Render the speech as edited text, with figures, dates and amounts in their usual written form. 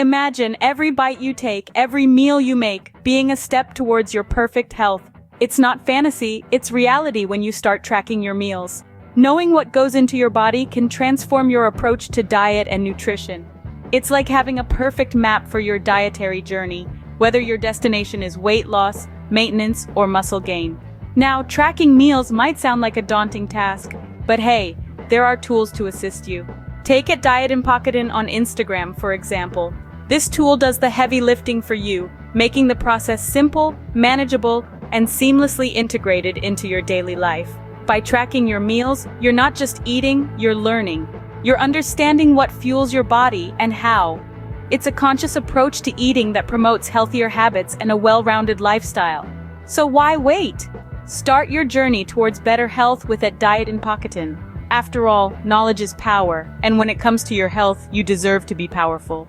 Imagine every bite you take, every meal you make, being a step towards your perfect health. It's not fantasy, it's reality when you start tracking your meals. Knowing what goes into your body can transform your approach to diet and nutrition. It's like having a perfect map for your dietary journey, whether your destination is weight loss, maintenance, or muscle gain. Now, tracking meals might sound like a daunting task, but hey, there are tools to assist you. Take it Diet in Pocketin on Instagram, for example. This tool does the heavy lifting for you, making the process simple, manageable, and seamlessly integrated into your daily life. By tracking your meals, you're not just eating, you're learning. You're understanding what fuels your body and how. It's a conscious approach to eating that promotes healthier habits and a well-rounded lifestyle. So why wait? Start your journey towards better health with a Diet in Pocketin. After all, knowledge is power, and when it comes to your health, you deserve to be powerful.